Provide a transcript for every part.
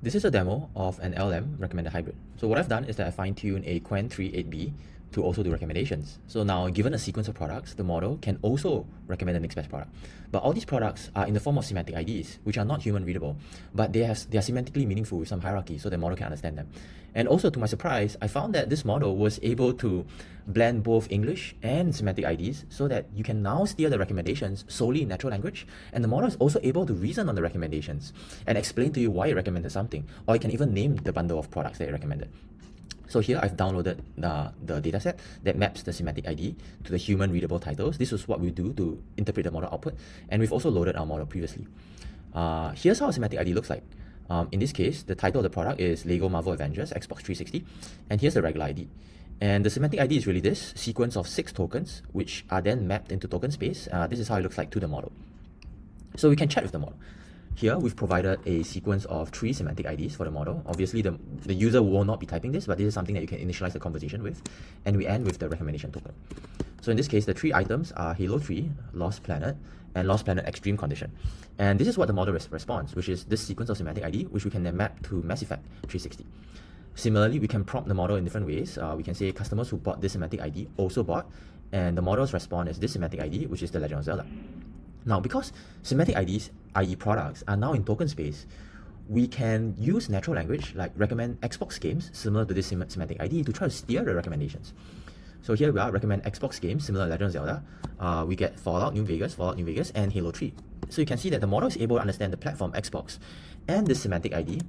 This is a demo of an LLM-Recommender Hybrid. So what I've done is that I fine-tuned a Qwen 3.8b to also do recommendations. So now, given a sequence of products, the model can also recommend the next best product. But all these products are in the form of semantic IDs, which are not human readable, but they are semantically meaningful with some hierarchy, so the model can understand them. And also, to my surprise, I found that this model was able to blend both English and semantic IDs so that you can now steer the recommendations solely in natural language, and the model is also able to reason on the recommendations and explain to you why it recommended something, or it can even name the bundle of products that it recommended. So here I've downloaded the dataset that maps the semantic ID to the human readable titles. This is what we do to interpret the model output, and we've also loaded our model previously. Here's how a semantic ID looks like. In this case, the title of the product is Lego Marvel Avengers Xbox 360, and here's the regular ID. And the semantic ID is really this sequence of 6 tokens, which are then mapped into token space. This is how it looks like to the model. So we can chat with the model. Here, we've provided a sequence of 3 semantic IDs for the model. Obviously, the user will not be typing this, but this is something that you can initialize the conversation with. And we end with the recommendation token. So in this case, the 3 items are Halo 3, Lost Planet, and Lost Planet Extreme Condition. And this is what the model responds, which is this sequence of semantic ID, which we can then map to Mass Effect 360. Similarly, we can prompt the model in different ways. We can say customers who bought this semantic ID also bought, and the model's response is this semantic ID, which is the Legend of Zelda. Now, because semantic IDs, i.e. products, are now in token space, we can use natural language, like recommend Xbox games similar to this semantic ID, to try to steer the recommendations. So here we are, recommend Xbox games similar to Legend of Zelda. We get Fallout New Vegas, and Halo 3. So you can see that the model is able to understand the platform Xbox and this semantic ID,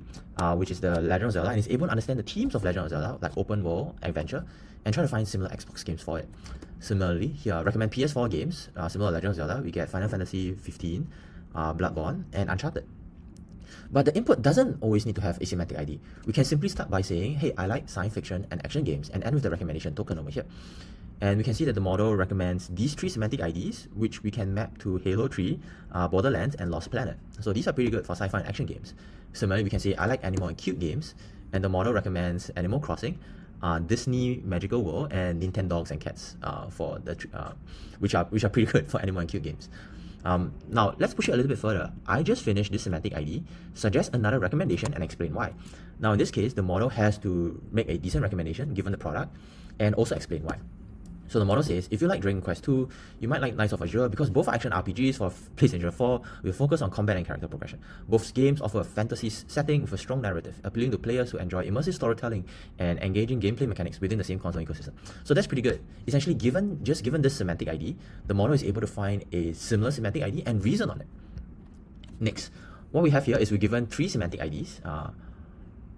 which is the Legend of Zelda, and is able to understand the themes of Legend of Zelda, like open world, adventure, and try to find similar Xbox games for it. Similarly, here, recommend PS4 games, similar to Legend of Zelda. We get Final Fantasy 15, Bloodborne, and Uncharted. But the input doesn't always need to have a semantic ID. We can simply start by saying, hey, I like science fiction and action games, and end with the recommendation token over here. And we can see that the model recommends these 3 semantic IDs, which we can map to Halo 3, Borderlands, and Lost Planet. So these are pretty good for sci-fi and action games. Similarly, we can say, I like animal and cute games, and the model recommends Animal Crossing, Disney Magical World, and Nintendogs and Cats, for the which are pretty good for animal and cute games. Now, let's push it a little bit further. I just finished this semantic ID, suggest another recommendation, and explain why. Now, in this case, the model has to make a decent recommendation given the product, and also explain why. So the model says, if you like Dragon Quest 2, you might like Knights of Azure because both are action RPGs for PlayStation 4 with focus on combat and character progression. Both games offer a fantasy setting with a strong narrative, appealing to players who enjoy immersive storytelling and engaging gameplay mechanics within the same console ecosystem. So that's pretty good. Essentially, given this semantic ID, the model is able to find a similar semantic ID and reason on it. Next, what we have here is we're given 3 semantic IDs,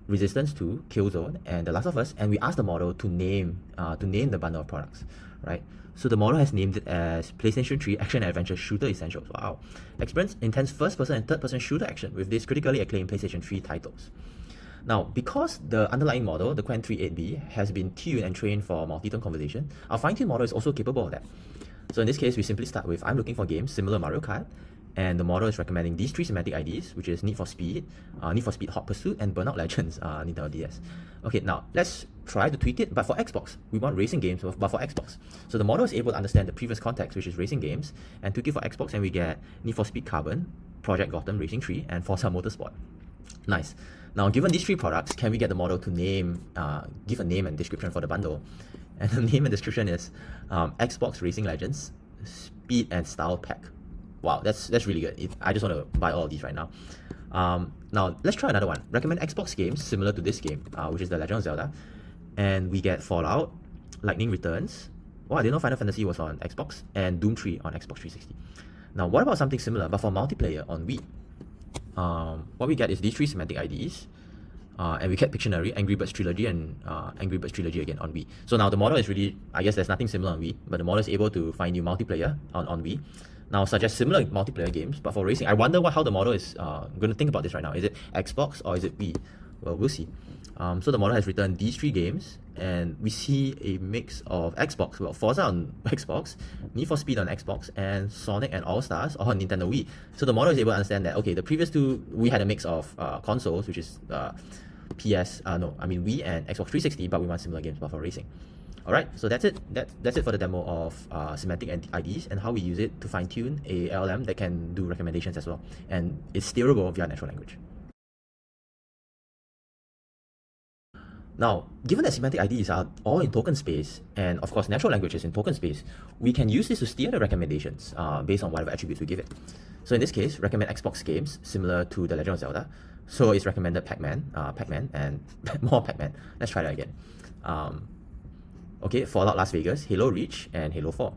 Resistance 2, Killzone, and The Last of Us, and we ask the model to name the bundle of products, right? So the model has named it as PlayStation 3 Action and Adventure Shooter Essentials. Wow. Experience intense first-person and third-person shooter action with these critically acclaimed PlayStation 3 titles. Now, because the underlying model, the Qwen 3.8b, has been tuned and trained for multi-turn conversation, our fine-tuned model is also capable of that. So in this case, we simply start with, I'm looking for games similar to Mario Kart, and the model is recommending these 3 semantic IDs, which is Need for Speed Hot Pursuit, and Burnout Legends, Nintendo DS. Okay, now let's try to tweak it, but for Xbox. We want racing games, but for Xbox. So the model is able to understand the previous context, which is racing games, and tweak it for Xbox, and we get Need for Speed Carbon, Project Gotham Racing 3, and Forza Motorsport. Nice. Now, given these 3 products, can we get the model to give a name and description for the bundle? And the name and description is Xbox Racing Legends Speed and Style Pack. Wow, that's really good. I just want to buy all of these right now. Now, let's try another one. Recommend Xbox games similar to this game, which is The Legend of Zelda. And we get Fallout, Lightning Returns. Oh, I didn't know Final Fantasy was on Xbox, and Doom 3 on Xbox 360. Now, what about something similar, but for multiplayer on Wii? What we get is these 3 semantic IDs, and we get Pictionary, Angry Birds Trilogy, and Angry Birds Trilogy again on Wii. So now the model is really, I guess there's nothing similar on Wii, but the model is able to find new multiplayer on Wii. Now, suggest similar multiplayer games, but for racing. I wonder how the model is going to think about this right now. Is it Xbox or is it Wii? Well, we'll see. So the model has returned these 3 games, and we see a mix of Xbox, well, Forza on Xbox, Need for Speed on Xbox, and Sonic and All-Stars on Nintendo Wii. So the model is able to understand that, okay, the previous 2, we had a mix of consoles, which is Wii and Xbox 360, but we want similar games, but for racing. Alright, so that's it. That's it for the demo of semantic IDs and how we use it to fine-tune a LLM that can do recommendations as well. And it's steerable via natural language. Now, given that semantic IDs are all in token space, and of course natural language is in token space, we can use this to steer the recommendations based on whatever attributes we give it. So in this case, recommend Xbox games similar to The Legend of Zelda. So it's recommended Pac-Man, and more Pac-Man. Let's try that again. Okay, Fallout Las Vegas, Halo Reach, and Halo 4.